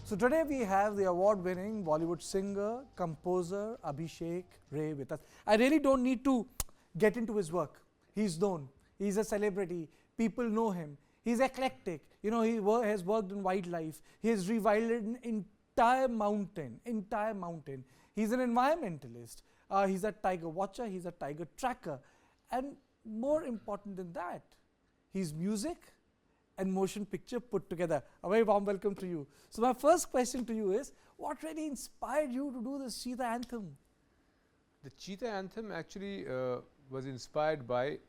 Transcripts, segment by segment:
So today we have the award-winning Bollywood singer, composer Abhishek Ray with us. I really don't need to get into his work. He's known. He's a celebrity. People know him. He's eclectic. You know, he has worked in wildlife. He has rewilded an entire mountain. He's an environmentalist. He's a tiger watcher. He's a tiger tracker. And more important than that, he's music and motion picture put together. A very warm welcome to you. So my first question to you is, what really inspired you to do this Cheetah Anthem? The Cheetah Anthem actually was inspired by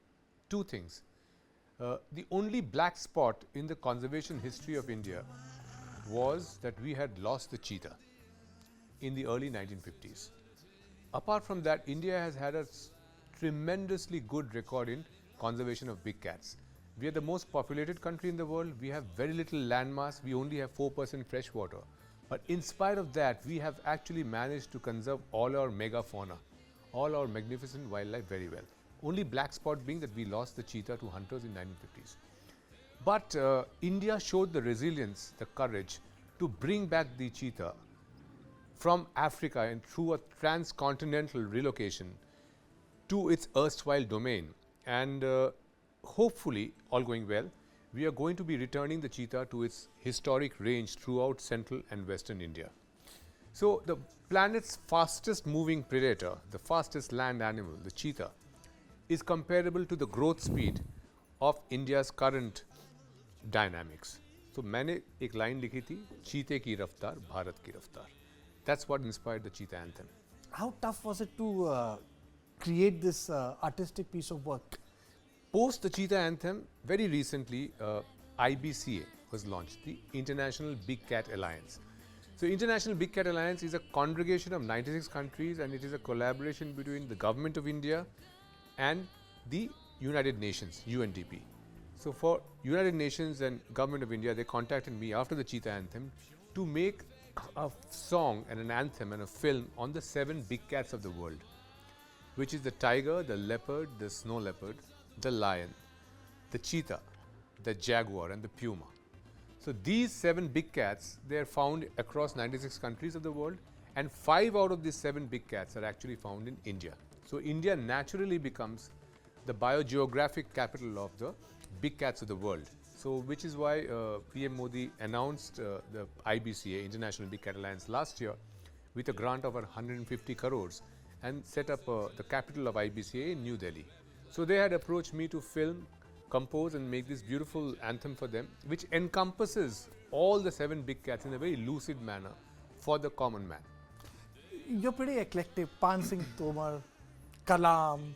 two things. The only black spot in the conservation history of India was that we had lost the cheetah in the early 1950s. Apart from that, India has had a tremendously good record in conservation of big cats. We are the most populated country in the world. We have very little land mass. We only have 4% fresh water. But in spite of that, we have actually managed to conserve all our megafauna, all our magnificent wildlife very well. Only black spot being that we lost the cheetah to hunters in 1950s. But India showed the resilience, the courage to bring back the cheetah from Africa and through a transcontinental relocation to its erstwhile domain. And hopefully, all going well, we are going to be returning the cheetah to its historic range throughout central and western India. So the planet's fastest moving predator, the fastest land animal, the cheetah, is comparable to the growth speed of India's current dynamics. So मैंने एक line लिखी थी, चीते की रफ्तार, भारत की रफ्तार. That's what inspired the Cheetah Anthem. How tough was it to create this artistic piece of work? Post the Cheetah Anthem, very recently IBCA was launched, the International Big Cat Alliance. So International Big Cat Alliance is a congregation of 96 countries, and it is a collaboration between the Government of India and the United Nations, UNDP. So for United Nations and Government of India, they contacted me after the Cheetah Anthem to make a song and an anthem and a film on the 7 big cats of the world, which is the tiger, the leopard, the snow leopard, the lion, the cheetah, the jaguar and the puma. So these 7 big cats, they are found across 96 countries of the world, and 5 out of these 7 big cats are actually found in India. So India naturally becomes the biogeographic capital of the big cats of the world. So which is why PM Modi announced the IBCA, International Big Cat Alliance, last year with a grant of 150 crores and set up the capital of IBCA in New Delhi. So they had approached me to film, compose and make this beautiful anthem for them, which encompasses all the 7 big cats in a very lucid manner for the common man. You're pretty eclectic. Pan Singh Tomar, Kalam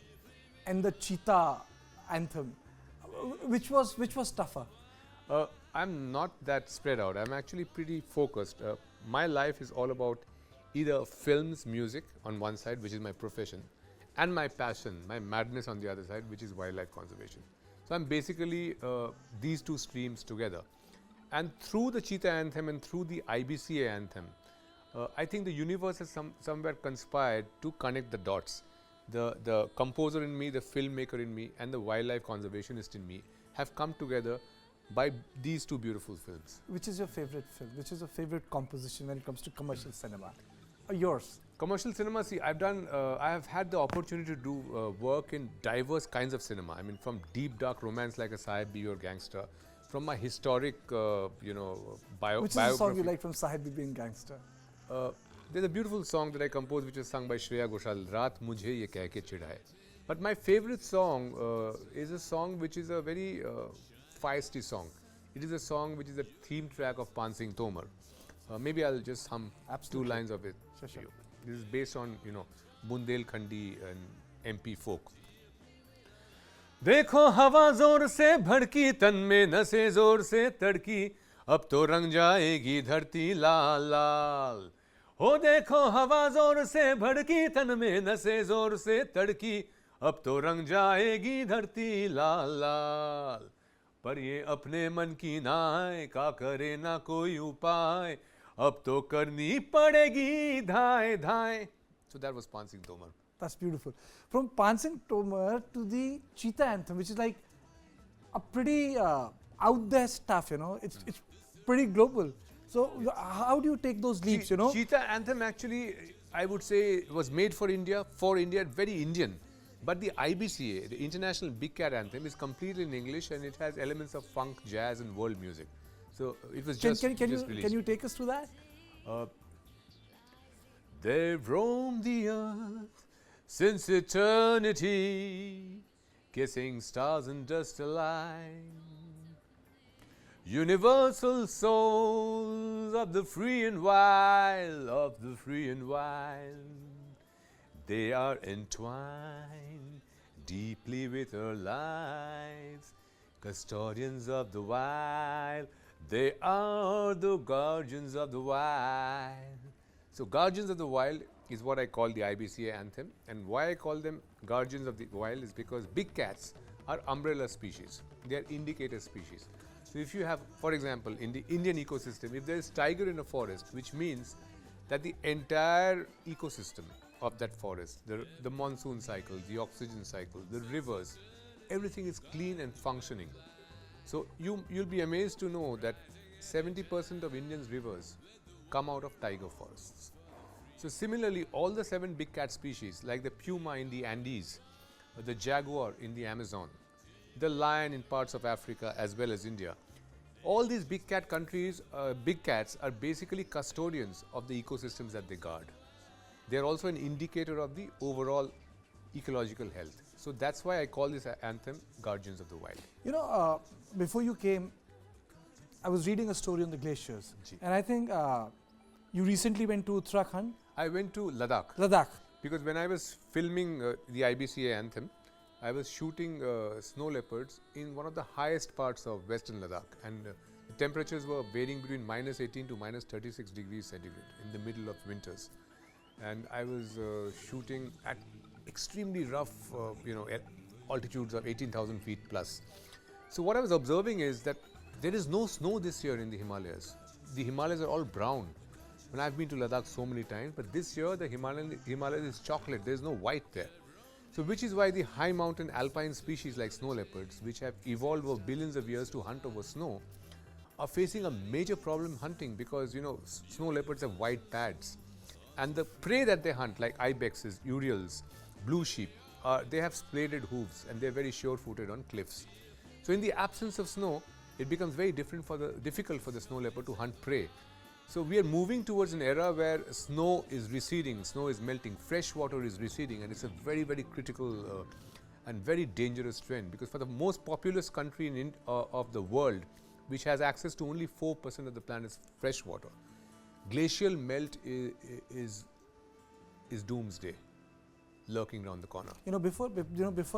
and the Cheetah Anthem. Which was tougher? I'm not that spread out. I'm actually pretty focused. My life is all about either films, music on one side, which is my profession, and my passion, my madness on the other side, which is wildlife conservation. So I'm basically these two streams together. And through the Cheetah Anthem and through the IBCA anthem, I think the universe has somewhere conspired to connect the dots. The composer in me, the filmmaker in me and the wildlife conservationist in me have come together by these two beautiful films. Which is your favorite film? Which is your favorite composition when it comes to commercial cinema? Yours? Commercial cinema, see, I have had the opportunity to do work in diverse kinds of cinema. I mean, from deep dark romance like a Sahib Bibi or Gangster, from my historic, biography. Which is the song you like from Sahib Bibi and Gangster? There's a beautiful song that I composed which was sung by Shreya Ghoshal, Raat Mujhe Ye Keh Ke Chidaye. But my favorite song is a song which is a very feisty song. It is a song which is a theme track of Pan Singh Tomar. Maybe I'll just hum Absolutely. 2 lines of it. Sure. This is based on, Bundelkhandi and MP folk. देखो हवा जोर से भड़की तन में नसें जोर से तड़की अब तो रंग जाएगी धरती लाल लाल हो देखो हवा जोर से भड़की तन में नसें जोर से तड़की अब तो रंग जाएगी धरती लाल लाल पर ये अपने मन की नाय का करे ना कोई उपाय अब तो करनी पड़ेगी धाय धाय. So that was Pan Singh Tomar. That's beautiful. From Pan Singh Tomar to the Cheetah Anthem, which is like a pretty out there stuff, it's pretty global. So how do you take those leaps, you know? Cheetah Anthem actually, I would say, was made for India, very Indian. But the IBCA, the International Big Cat Anthem, is completely in English and it has elements of funk, jazz and world music. So it was just released. Can you take us through that? They've roamed the earth since eternity, kissing stars and dust alike. Universal souls of the free and wild, they are entwined deeply with our lives. Custodians of the wild, they are the guardians of the wild. So Guardians of the Wild is what I call the IBCA anthem, and why I call them Guardians of the Wild is because big cats are umbrella species. They are indicator species. So if you have, for example, in the Indian ecosystem, if there is tiger in a forest, which means that the entire ecosystem of that forest, the monsoon cycle, the oxygen cycle, the rivers, everything is clean and functioning. So you'll be amazed to know that 70% of Indians' rivers come out of tiger forests. So similarly, all the 7 big cat species, like the puma in the Andes, the jaguar in the Amazon, the lion in parts of Africa as well as India, all these big cat countries, big cats are basically custodians of the ecosystems that they guard. They are also an indicator of the overall ecological health. So that's why I call this anthem Guardians of the Wild. You know, before you came, I was reading a story on the glaciers, and I think you recently went to Uttarakhand. I went to Ladakh. Ladakh. Because when I was filming the IBCA anthem, I was shooting snow leopards in one of the highest parts of western Ladakh, and the temperatures were varying between -18 to -36 degrees centigrade in the middle of winters. And I was shooting at extremely rough, at altitudes of 18,000 feet plus. So what I was observing is that there is no snow this year in the Himalayas. The Himalayas are all brown. And I've been to Ladakh so many times, but this year the Himalayas is chocolate. There is no white there. So which is why the high mountain alpine species like snow leopards, which have evolved over billions of years to hunt over snow, are facing a major problem hunting because, snow leopards have white pads. And the prey that they hunt, like ibexes, urials, blue sheep, they have splayed hooves and they're very sure-footed on cliffs. So in the absence of snow, it becomes very difficult for the snow leopard to hunt prey. So we are moving towards an era where snow is receding, snow is melting, fresh water is receding, and it's a very, very critical and very dangerous trend, because for the most populous country of the world, which has access to only 4% of the planet's fresh water, glacial melt is doomsday lurking around the corner. Before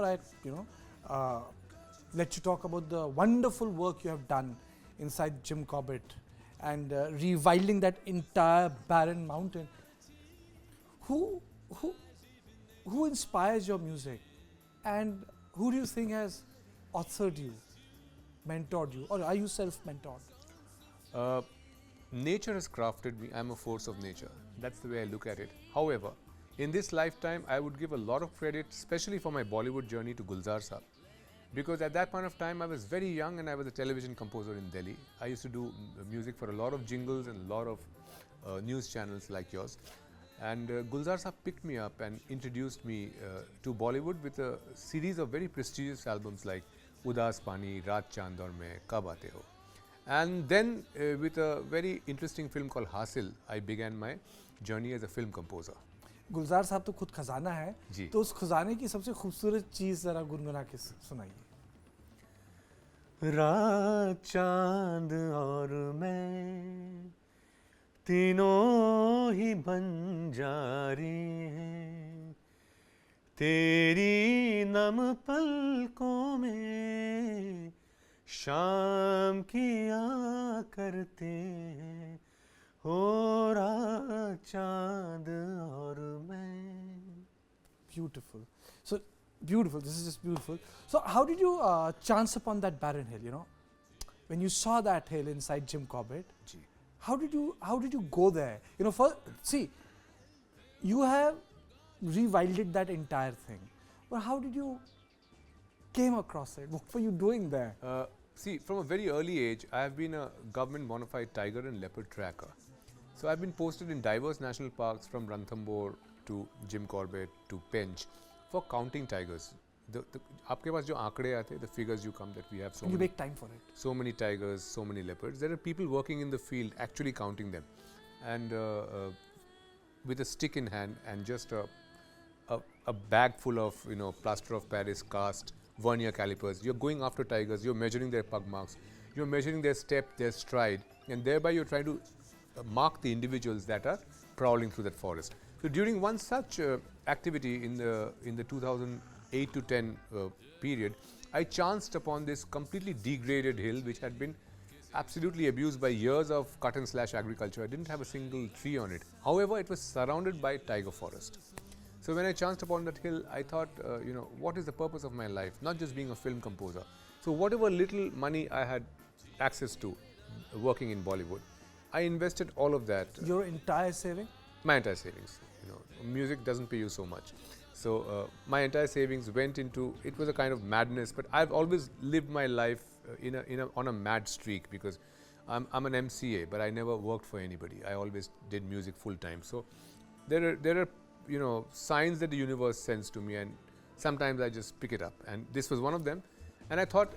I let you talk about the wonderful work you have done inside Jim Corbett and rewilding that entire barren mountain, who inspires your music, and who do you think has authored you, mentored you, or are you self-mentored? Nature has crafted me. I'm a force of nature. That's the way I look at it. However, in this lifetime, I would give a lot of credit, especially for my Bollywood journey, to Gulzar Saab. Because at that point of time, I was very young and I was a television composer in Delhi. I used to do music for a lot of jingles and a lot of news channels like yours. And Gulzar Saab picked me up and introduced me to Bollywood with a series of very prestigious albums like Udas Pani, Raat Chand Aur Main, Kab Aate Ho. And then with a very interesting film called Hasil, I began my journey as a film composer. गुलजार साहब तो खुद खजाना है, तो उस खजाने की सबसे खूबसूरत चीज जरा गुनगुना के सुनाइए। रात चांद और मैं तीनों ही बंजारे हैं, तेरी नम पलकों में शाम किया करते हैं, हो रात चांद और मैं। Beautiful. So beautiful. This is just beautiful. So how did you chance upon that barren hill? When you saw that hill inside Jim Corbett, how did you go there? See, you have rewilded that entire thing, but how did you came across it? What were you doing there? see, from a very early age, I have been a government bona fide tiger and leopard tracker. So I've been posted in diverse national parks from Ranthambore to Jim Corbett to Pench for counting tigers. आपके पास जो आंकड़े आते, the figures you come that we have so you many, make time for it. so many tigers, so many leopards. There are people working in the field actually counting them, and with a stick in hand and just a bag full of plaster of Paris cast vernier calipers. You're going after tigers. You're measuring their pug marks. You're measuring their step, their stride, and thereby you're trying to mark the individuals that are prowling through that forest. So during one such activity in the 2008 to 10 period, I chanced upon this completely degraded hill which had been absolutely abused by years of cut and slash agriculture. I didn't have a single tree on it. However, it was surrounded by tiger forest. So when I chanced upon that hill, I thought, what is the purpose of my life? Not just being a film composer. So whatever little money I had access to working in Bollywood, I invested all of that. Your entire saving? My entire savings. Music doesn't pay you so much. So my entire savings went into, it was a kind of madness, but I've always lived my life on a mad streak, because I'm an MCA, but I never worked for anybody. I always did music full time. So there are signs that the universe sends to me, and sometimes I just pick it up, and this was one of them. And I thought,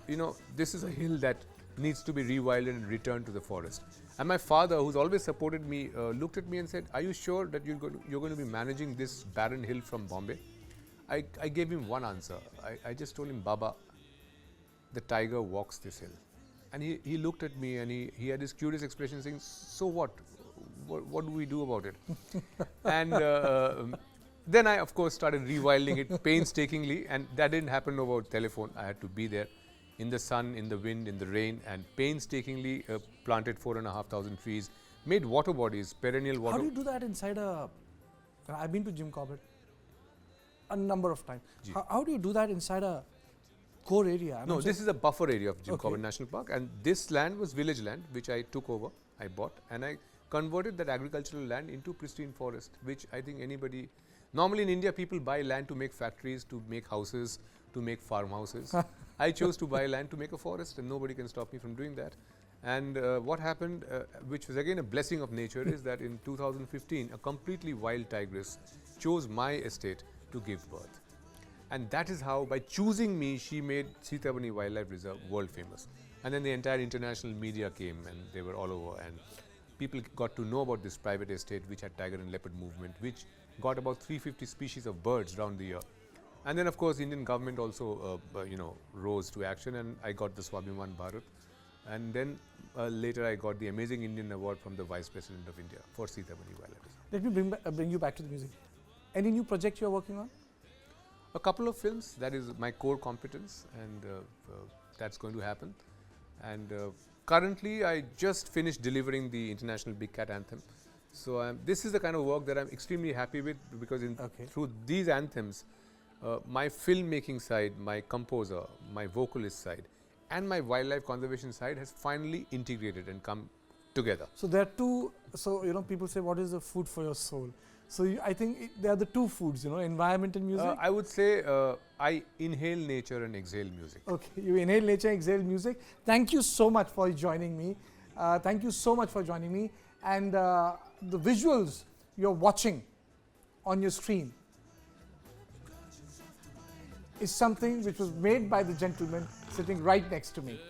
this is a hill that needs to be rewilded and returned to the forest. And my father, who's always supported me, looked at me and said, "Are you sure that you're going to be managing this barren hill from Bombay?" I gave him one answer. I just told him, "Baba, the tiger walks this hill." And he looked at me, and he had this curious expression saying, "So what? What do we do about it?" And then I, of course, started rewilding it painstakingly, and that didn't happen over telephone. I had to be there in the sun, in the wind, in the rain, and painstakingly planted 4,500 trees, made water bodies, perennial water. How do you do that inside a... I've been to Jim Corbett a number of times. How do you do that inside a core area? No, this is a buffer area of Jim Corbett National Park, and this land was village land, which I took over, I bought, and I converted that agricultural land into pristine forest, which I think anybody... Normally in India, people buy land to make factories, to make houses, to make farmhouses. I chose to buy land to make a forest, and nobody can stop me from doing that. And what happened, which was again a blessing of nature, is that in 2015, a completely wild tigress chose my estate to give birth. And that is how, by choosing me, she made Seethabani Wildlife Reserve world famous. And then the entire international media came, and they were all over, and people got to know about this private estate which had tiger and leopard movement, which got about 350 species of birds around the year. And then, of course, Indian government also, rose to action, and I got the Swabhiman Bharat. And then later I got the Amazing Indian Award from the Vice President of India for Seethabani Wildlife Reserve. Let me bring you back to the music. Any new project you're working on? A couple of films, that is my core competence, and that's going to happen. And currently, I just finished delivering the International Big Cat Anthem. So this is the kind of work that I'm extremely happy with, because through these anthems, my filmmaking side, my composer, my vocalist side, and my wildlife conservation side has finally integrated and come together. So there are two, people say, what is the food for your soul? So I think there are the two foods, environment and music. I would say I inhale nature and exhale music. Okay, you inhale nature, exhale music. Thank you so much for joining me. Thank you so much for joining me. And the visuals you're watching on your screen is something which was made by the gentleman sitting right next to me.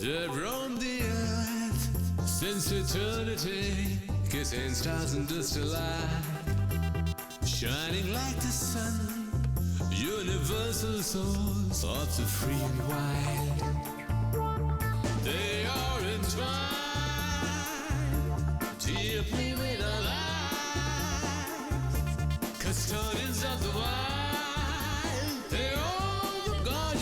That roam the earth since eternity, kissing stars and dust alike, shining like the sun, universal souls, thoughts are free and wild. They are entwined deeply with our lives, custodians of the wild. They're all the guardians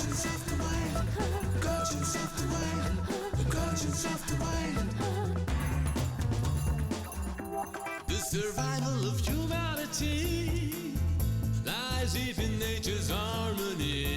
conscience of the mind, conscience of the mind, the conscience of the mind. The survival of humanity lies deep in nature's harmony.